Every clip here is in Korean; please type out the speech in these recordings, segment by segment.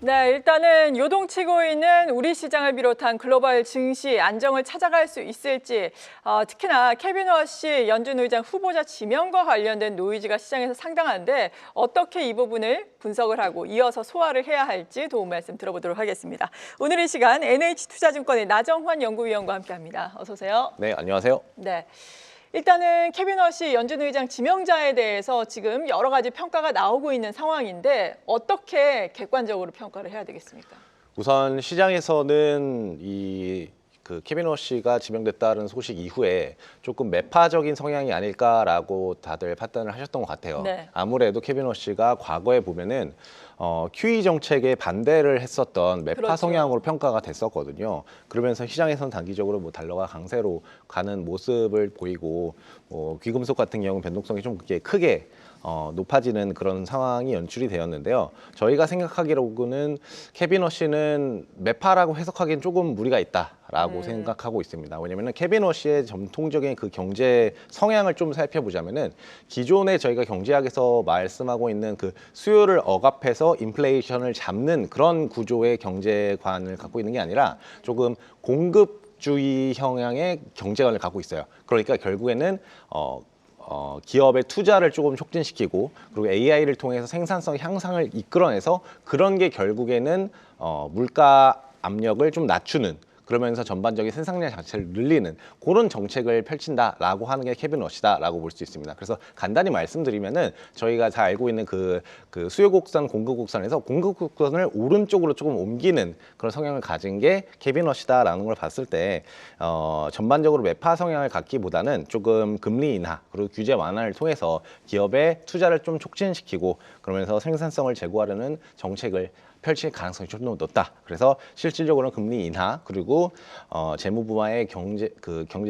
네, 일단은 요동치고 있는 우리 시장을 비롯한 글로벌 증시 안정을 찾아갈 수 있을지, 특히나 케빈 워시 연준 의장 후보자 지명과 관련된 노이즈가 시장에서 상당한데 어떻게 이 부분을 분석을 하고 이어서 소화를 해야 할지 도움 말씀 들어보도록 하겠습니다. 오늘 이 시간 NH투자증권의 나정환 연구위원과 함께합니다. 어서 오세요. 네, 안녕하세요. 네. 일단은 케빈 워시 연준 의장 지명자에 대해서 지금 여러 가지 평가가 나오고 있는 상황인데 어떻게 객관적으로 평가를 해야 되겠습니까? 우선 시장에서는 케빈 워시가 지명됐다는 소식 이후에 조금 매파적인 성향이 아닐까라고 다들 판단을 하셨던 것 같아요. 네. 아무래도 케빈 워시가 과거에 보면은 QE 정책에 반대를 했었던 매파 그렇죠. 성향으로 평가가 됐었거든요. 그러면서 시장에서는 단기적으로 달러가 강세로 가는 모습을 보이고 귀금속 같은 경우는 변동성이 좀 크게 높아지는 그런 상황이 연출이 되었는데요. 저희가 생각하기로는 케빈 워시는 매파라고 해석하기엔 조금 무리가 있다라고 생각하고 있습니다. 왜냐하면 케빈 워시의 전통적인 그 경제 성향을 좀 살펴보자면은 기존에 저희가 경제학에서 말씀하고 있는 그 수요를 억압해서 인플레이션을 잡는 그런 구조의 경제관을 갖고 있는 게 아니라 조금 공급주의 성향의 경제관을 갖고 있어요. 그러니까 결국에는 기업의 투자를 조금 촉진시키고 그리고 AI를 통해서 생산성 향상을 이끌어내서 그런 게 결국에는 물가 압력을 좀 낮추는 그러면서 전반적인 생산량 자체를 늘리는 그런 정책을 펼친다라고 하는 게 케빈 워시다라고 볼 수 있습니다. 그래서 간단히 말씀드리면은 저희가 잘 알고 있는 그 수요 곡선, 공급 곡선에서 공급 곡선을 오른쪽으로 조금 옮기는 그런 성향을 가진 게 케빈 워시다라는 걸 봤을 때 전반적으로 매파 성향을 갖기보다는 조금 금리 인하 그리고 규제 완화를 통해서 기업의 투자를 좀 촉진시키고 그러면서 생산성을 제고하려는 정책을 펼칠 가능성이 좀 더 높다. 그래서 실질적으로는 금리 인하 그리고 재무부와의 경제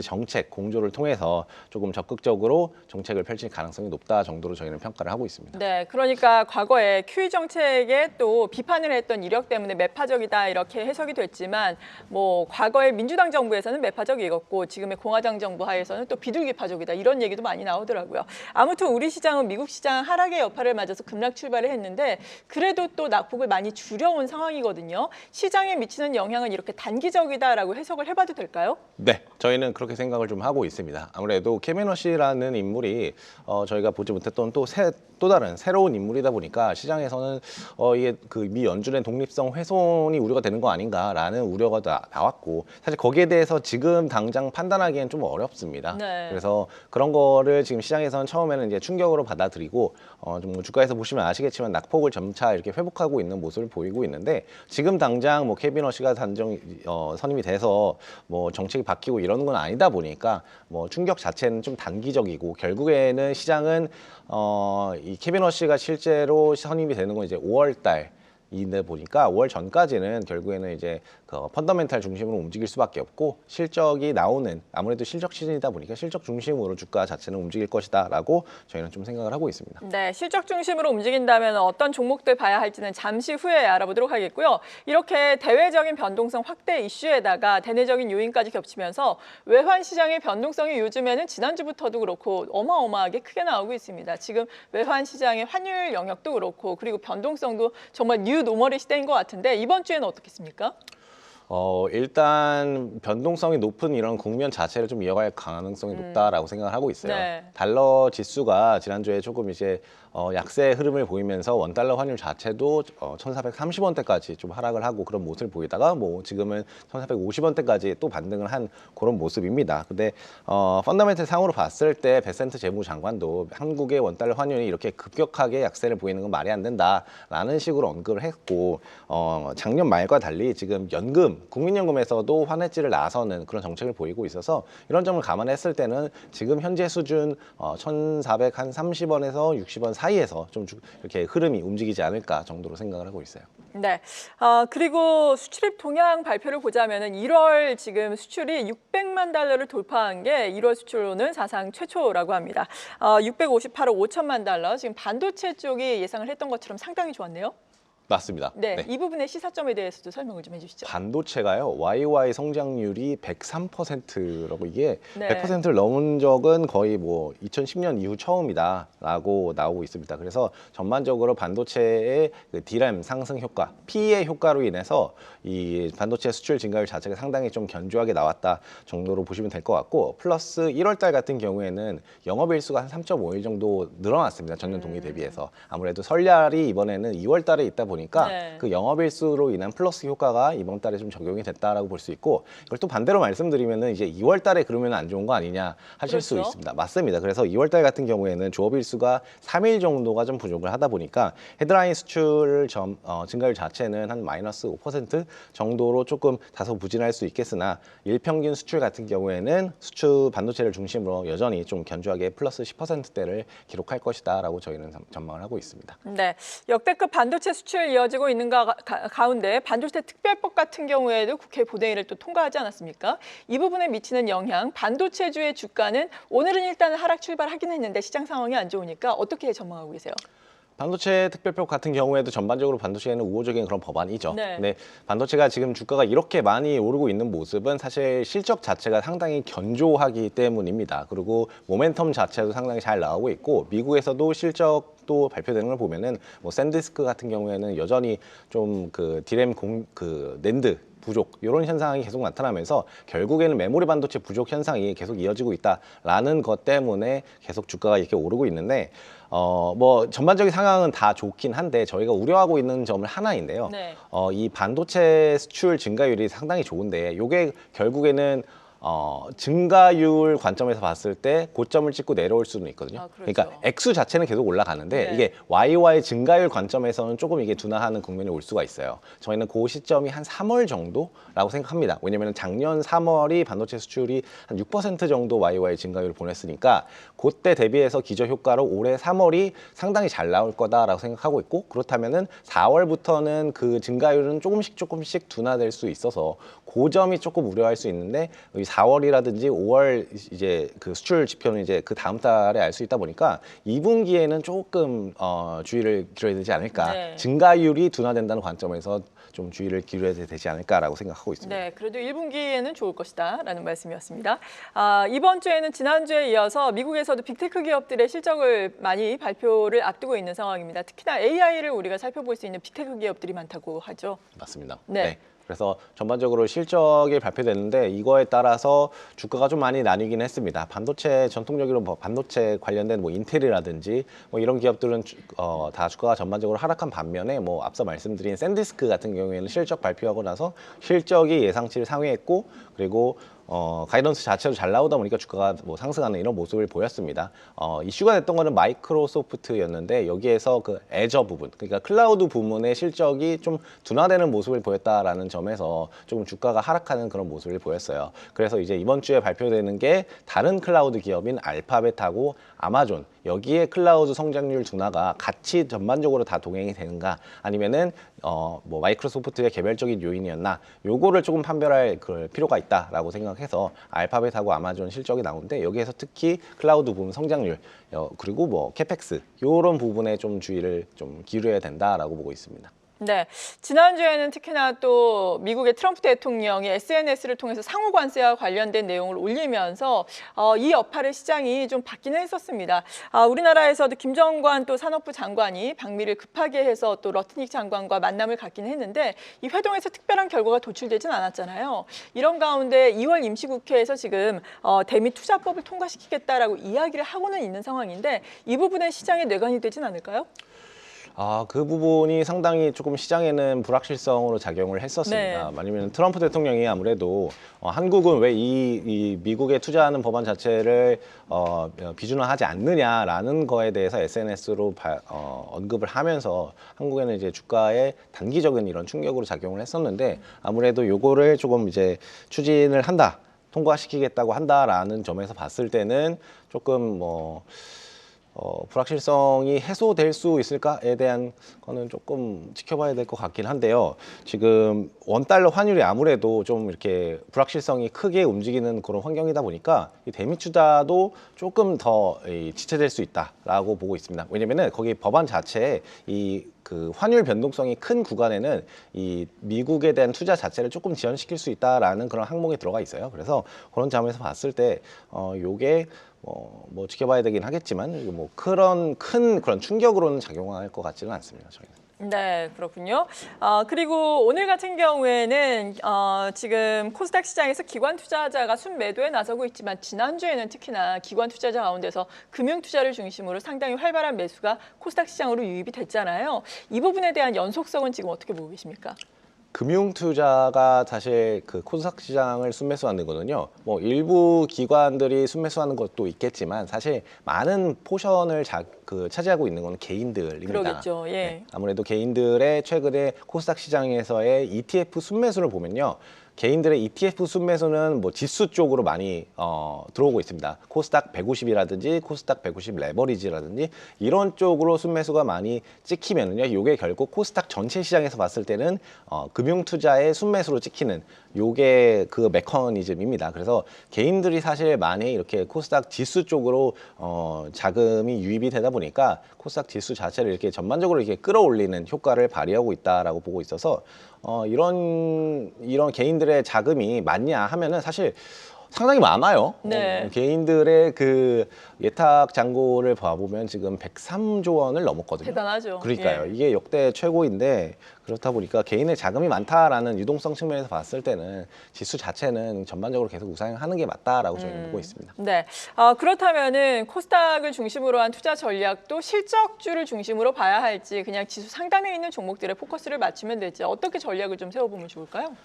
정책 공조를 통해서 조금 적극적으로 정책을 펼칠 가능성이 높다 정도로 저희는 평가를 하고 있습니다. 네, 그러니까 과거에 QE 정책에 또 비판을 했던 이력 때문에 매파적이다 이렇게 해석이 됐지만 뭐 과거에 민주당 정부에서는 매파적이었고 지금의 공화당 정부 하에서는 또 비둘기파적이다 이런 얘기도 많이 나오더라고요. 아무튼 우리 시장은 미국 시장 하락의 여파를 맞아서 급락 출발을 했는데 그래도 또 낙폭을 많이 줄여온 상황이거든요. 시장에 미치는 영향은 이렇게 단기적이다라고 해석을 해봐도 될까요? 네, 저희는 그렇게 생각을 좀 하고 있습니다. 아무래도 케빈 워시라는 인물이 저희가 보지 못했던 또 다른 새로운 인물이다 보니까 시장에서는 이게 그 미 연준의 독립성 훼손이 우려가 되는 거 아닌가라는 우려가 나왔고 사실 거기에 대해서 지금 당장 판단하기엔 좀 어렵습니다. 네. 그래서 그런 거를 지금 시장에서는 처음에는 이제 충격으로 받아들이고 좀 주가에서 보시면 아시겠지만 낙폭을 점차 이렇게 회복하고 있는 모습을 보이고 있는데 지금 당장 뭐 케빈 워시가 선임이 돼서 뭐 정책이 바뀌고 이러는 건 아니다 보니까 뭐 충격 자체는 좀 단기적이고 결국에는 시장은 이 케빈 워시가 실제로 선임이 되는 건 이제 5월 달인데 보니까 5월 전까지는 결국에는 이제 그 펀더멘탈 중심으로 움직일 수밖에 없고 실적이 나오는 아무래도 실적 시즌이다 보니까 실적 중심으로 주가 자체는 움직일 것이다라고 저희는 좀 생각을 하고 있습니다. 네, 실적 중심으로 움직인다면 어떤 종목들 봐야 할지는 잠시 후에 알아보도록 하겠고요. 이렇게 대외적인 변동성 확대 이슈에다가 대내적인 요인까지 겹치면서 외환 시장의 변동성이 요즘에는 지난주부터도 그렇고 어마어마하게 크게 나오고 있습니다. 지금 외환 시장의 환율 영역도 그렇고 그리고 변동성도 정말 뉴 노멀의 시대인 것 같은데 이번 주에는 어떻겠습니까? 일단 변동성이 높은 이런 국면 자체를 좀 이어갈 가능성이 높다라고 생각을 하고 있어요. 네. 달러 지수가 지난주에 조금 이제 약세 흐름을 보이면서 원달러 환율 자체도 1,430원대까지 좀 하락을 하고 그런 모습을 보이다가 뭐 지금은 1,450원대까지 또 반등을 한 그런 모습입니다. 근데 펀더멘털 상으로 봤을 때 베센트 재무장관도 한국의 원달러 환율이 이렇게 급격하게 약세를 보이는 건 말이 안 된다라는 식으로 언급을 했고 작년 말과 달리 지금 국민연금에서도 환해지를 나서는 그런 정책을 보이고 있어서 이런 점을 감안했을 때는 지금 현재 수준 1,430원에서 60원 사이에서 좀 이렇게 흐름이 움직이지 않을까 정도로 생각을 하고 있어요. 네. 그리고 수출입 동향 발표를 보자면은 1월 지금 수출이 600만 달러를 돌파한 게 1월 수출로는 사상 최초라고 합니다. 658억 5천만 달러. 지금 반도체 쪽이 예상을 했던 것처럼 상당히 좋았네요. 맞습니다. 네, 네. 이 부분의 시사점에 대해서도 설명을 좀 해주시죠. 반도체가요, YY 성장률이 103%라고 이게 네. 100%를 넘은 적은 거의 뭐 2010년 이후 처음이다라고 나오고 있습니다. 그래서 전반적으로 반도체의 그 DRAM 상승 효과, PE의 효과로 인해서 이 반도체 수출 증가율 자체가 상당히 좀 견조하게 나왔다 정도로 보시면 될 것 같고, 플러스 1월 달 같은 경우에는 영업일수가 한 3.5일 정도 늘어났습니다. 전년 동기 대비해서. 아무래도 설날이 이번에는 2월 달에 있다 보니까 네. 그 영업일수로 인한 플러스 효과가 이번 달에 좀 적용이 됐다라고 볼 수 있고, 이걸 또 반대로 말씀드리면은 이제 2월 달에 그러면 안 좋은 거 아니냐 하실 수 그렇죠. 있습니다. 맞습니다. 그래서 2월 달 같은 경우에는 조업일수가 3일 정도가 좀 부족을 하다 보니까 헤드라인 수출 증가율 자체는 한 마이너스 5% 정도로 조금 다소 부진할 수 있겠으나, 일평균 수출 같은 경우에는 수출 반도체를 중심으로 여전히 좀 견조하게 플러스 10%대를 기록할 것이다라고 저희는 전망을 하고 있습니다. 네, 역대급 반도체 수출 이어지고 있는 가운데 반도체 특별법 같은 경우에도 국회 본회의를 또 통과하지 않았습니까? 이 부분에 미치는 영향, 반도체주의 주가는 오늘은 일단 하락 출발하긴 했는데 시장 상황이 안 좋으니까 어떻게 전망하고 계세요? 반도체 특별법 같은 경우에도 전반적으로 반도체에는 우호적인 그런 법안이죠. 네. 근데 반도체가 지금 주가가 이렇게 많이 오르고 있는 모습은 사실 실적 자체가 상당히 견조하기 때문입니다. 그리고 모멘텀 자체도 상당히 잘 나오고 있고, 미국에서도 실적도 발표되는 걸 보면은 뭐 샌디스크 같은 경우에는 여전히 좀 그 디램 낸드 부족 이런 현상이 계속 나타나면서 결국에는 메모리 반도체 부족 현상이 계속 이어지고 있다라는 것 때문에 계속 주가가 이렇게 오르고 있는데, 뭐 전반적인 상황은 다 좋긴 한데 저희가 우려하고 있는 점은 하나인데요. 네. 이 반도체 수출 증가율이 상당히 좋은데 이게 결국에는 증가율 관점에서 봤을 때 고점을 찍고 내려올 수는 있거든요. 아, 그렇죠. 그러니까 액수 자체는 계속 올라가는데 네. 이게 YY 증가율 관점에서는 조금 이게 둔화하는 국면이 올 수가 있어요. 저희는 그 시점이 한 3월 정도라고 생각합니다. 왜냐하면 작년 3월이 반도체 수출이 한 6% 정도 YY 증가율을 보냈으니까 그때 대비해서 기저 효과로 올해 3월이 상당히 잘 나올 거다라고 생각하고 있고, 그렇다면은 4월부터는 그 증가율은 조금씩 둔화될 수 있어서 그 점이 조금 우려할 수 있는데, 4월이라든지 5월 이제 그 수출 지표는 이제 그 다음 달에 알 수 있다 보니까 2분기에는 조금 주의를 기울여야 되지 않을까. 네. 증가율이 둔화된다는 관점에서 좀 주의를 기울여야 되지 않을까라고 생각하고 있습니다. 네, 그래도 1분기에는 좋을 것이다라는 말씀이었습니다. 이번 주에는 지난주에 이어서 미국에서도 빅테크 기업들의 실적을 많이 발표를 앞두고 있는 상황입니다. 특히나 AI를 우리가 살펴볼 수 있는 빅테크 기업들이 많다고 하죠. 맞습니다. 네. 그래서 전반적으로 실적이 발표됐는데 이거에 따라서 주가가 좀 많이 나뉘긴 했습니다. 반도체 전통적으로 뭐 반도체 관련된 뭐 인텔이라든지 뭐 이런 기업들은 다 주가가 전반적으로 하락한 반면에, 뭐 앞서 말씀드린 샌디스크 같은 경우에는 실적 발표하고 나서 실적이 예상치를 상회했고, 그리고 가이던스 자체도 잘 나오다 보니까 주가가 뭐 상승하는 이런 모습을 보였습니다. 이슈가 됐던 거는 마이크로소프트였는데 여기에서 그 애저 부분, 그러니까 클라우드 부문의 실적이 좀 둔화되는 모습을 보였다라는 점에서 조금 주가가 하락하는 그런 모습을 보였어요. 그래서 이제 이번 주에 발표되는 게 다른 클라우드 기업인 알파벳하고 아마존, 여기에 클라우드 성장률 둔화가 같이 전반적으로 다 동행이 되는가, 아니면은 뭐 마이크로소프트의 개별적인 요인이었나, 요거를 조금 판별할 그 필요가 있다라고 생각해서 알파벳하고 아마존 실적이 나오는데, 여기에서 특히 클라우드 부분 성장률 그리고 뭐 캐펙스 요런 부분에 좀 주의를 좀 기울여야 된다라고 보고 있습니다. 네, 지난주에는 특히나 또 미국의 트럼프 대통령이 SNS를 통해서 상호 관세와 관련된 내용을 올리면서 이 여파를 시장이 좀 받기는 했었습니다. 우리나라에서도 김정관 또 산업부 장관이 방미를 급하게 해서 또 러트닉 장관과 만남을 갖긴 했는데 이 회동에서 특별한 결과가 도출되진 않았잖아요. 이런 가운데 2월 임시국회에서 지금 대미 투자법을 통과시키겠다라고 이야기를 하고는 있는 상황인데 이 부분에 시장에 뇌관이 되진 않을까요? 그 부분이 상당히 조금 시장에는 불확실성으로 작용을 했었습니다. 네. 왜냐하면 트럼프 대통령이 아무래도 한국은 왜 이 미국에 투자하는 법안 자체를 비준화하지 않느냐라는 거에 대해서 SNS로 언급을 하면서 한국에는 이제 주가에 단기적인 이런 충격으로 작용을 했었는데, 아무래도 요거를 조금 이제 추진을 한다, 통과시키겠다고 한다라는 점에서 봤을 때는 조금 뭐 불확실성이 해소될 수 있을까에 대한 거는 조금 지켜봐야 될 것 같긴 한데요. 지금 원달러 환율이 아무래도 좀 이렇게 불확실성이 크게 움직이는 그런 환경이다 보니까 이 대미 투자도 조금 더 지체될 수 있다라고 보고 있습니다. 왜냐면은 거기 법안 자체에 이 그 환율 변동성이 큰 구간에는 이 미국에 대한 투자 자체를 조금 지연시킬 수 있다라는 그런 항목이 들어가 있어요. 그래서 그런 점에서 봤을 때 요게 뭐 지켜봐야 되긴 하겠지만 뭐 그런 큰 그런 충격으로는 작용할 것 같지는 않습니다. 저희는. 네, 그렇군요. 그리고 오늘 같은 경우에는 지금 코스닥 시장에서 기관 투자자가 순매도에 나서고 있지만 지난주에는 특히나 기관 투자자 가운데서 금융 투자를 중심으로 상당히 활발한 매수가 코스닥 시장으로 유입이 됐잖아요. 이 부분에 대한 연속성은 지금 어떻게 보고 계십니까? 금융 투자가 사실 그 코스닥 시장을 순매수하는 거는요. 뭐 일부 기관들이 순매수하는 것도 있겠지만 사실 많은 포션을 차지하고 있는 건 개인들입니다. 그러겠죠. 예. 네, 아무래도 개인들의 최근에 코스닥 시장에서의 ETF 순매수를 보면요. 개인들의 ETF 순매수는 뭐 지수 쪽으로 많이 들어오고 있습니다. 코스닥 150이라든지 코스닥 150 레버리지라든지 이런 쪽으로 순매수가 많이 찍히면은요. 이게 결국 코스닥 전체 시장에서 봤을 때는 금융 투자의 순매수로 찍히는 요게 그 메커니즘입니다. 그래서 개인들이 사실 많이 이렇게 코스닥 지수 쪽으로 자금이 유입이 되다 보니까 코스닥 지수 자체를 이렇게 전반적으로 이렇게 끌어올리는 효과를 발휘하고 있다라고 보고 있어서 이런 개인들의 자금이 많냐 하면은 사실 상당히 많아요. 네. 개인들의 그 예탁 잔고를 봐보면 지금 103조 원을 넘었거든요. 대단하죠. 그러니까요. 예. 이게 역대 최고인데 그렇다 보니까 개인의 자금이 많다라는 유동성 측면에서 봤을 때는 지수 자체는 전반적으로 계속 우상향하는 게 맞다라고 저희는 보고 있습니다. 네. 그렇다면은 코스닥을 중심으로 한 투자 전략도 실적주를 중심으로 봐야 할지 그냥 지수 상단에 있는 종목들에 포커스를 맞추면 될지 어떻게 전략을 좀 세워보면 좋을까요?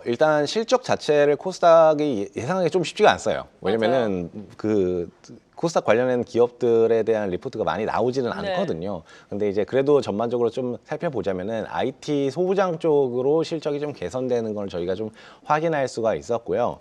일단 실적 자체를 코스닥이 예상하기 좀 쉽지가 않아요. 왜냐면은 그 코스닥 관련된 기업들에 대한 리포트가 많이 나오지는 네. 않거든요. 근데 이제 그래도 전반적으로 좀 살펴보자면은 IT 소부장 쪽으로 실적이 좀 개선되는 걸 저희가 좀 확인할 수가 있었고요.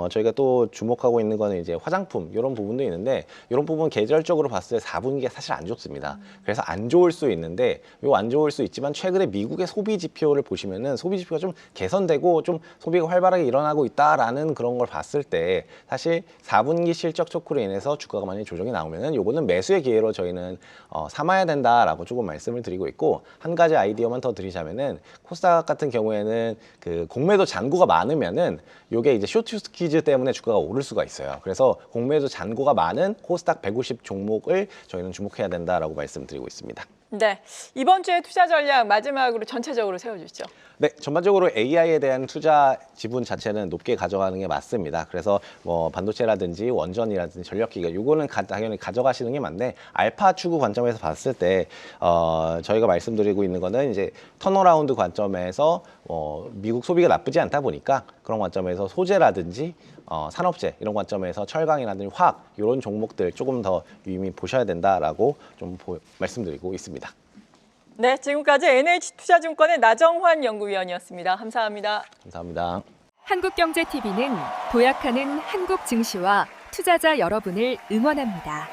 저희가 또 주목하고 있는 거는 이제 화장품 이런 부분도 있는데 이런 부분 계절적으로 봤을 때 4분기가 사실 안 좋습니다. 그래서 안 좋을 수 있는데 요 안 좋을 수 있지만 최근에 미국의 소비 지표를 보시면은 소비 지표가 좀 개선되고 좀 소비가 활발하게 일어나고 있다라는 그런 걸 봤을 때 사실 4분기 실적 초크로 인해서 주가가 많이 조정이 나오면은 요거는 매수의 기회로 저희는 삼아야 된다라고 조금 말씀을 드리고 있고 한 가지 아이디어만 더 드리자면은 코스닥 같은 경우에는 그 공매도 잔고가 많으면은 요게 이제 쇼트 스퀴즈 때문에 주가가 오를 수가 있어요. 그래서 공매도 잔고가 많은 코스닥 150 종목을 저희는 주목해야 된다라고 말씀드리고 있습니다. 네. 이번 주에 투자 전략 마지막으로 전체적으로 세워주시죠. 네, 전반적으로 AI에 대한 투자 지분 자체는 높게 가져가는 게 맞습니다. 그래서 뭐 반도체라든지 원전이라든지 전력기가 요거는 당연히 가져가시는 게 맞는데 알파 추구 관점에서 봤을 때 저희가 말씀드리고 있는 거는 이제 턴어라운드 관점에서 미국 소비가 나쁘지 않다 보니까 그런 관점에서 소재라든지 산업재 이런 관점에서 철강이라든지 화학 이런 종목들 조금 더 유의미 보셔야 된다라고 좀 말씀드리고 있습니다. 네, 지금까지 NH투자증권의 나정환 연구위원이었습니다. 감사합니다. 감사합니다. 한국경제TV는 도약하는 한국 증시와 투자자 여러분을 응원합니다.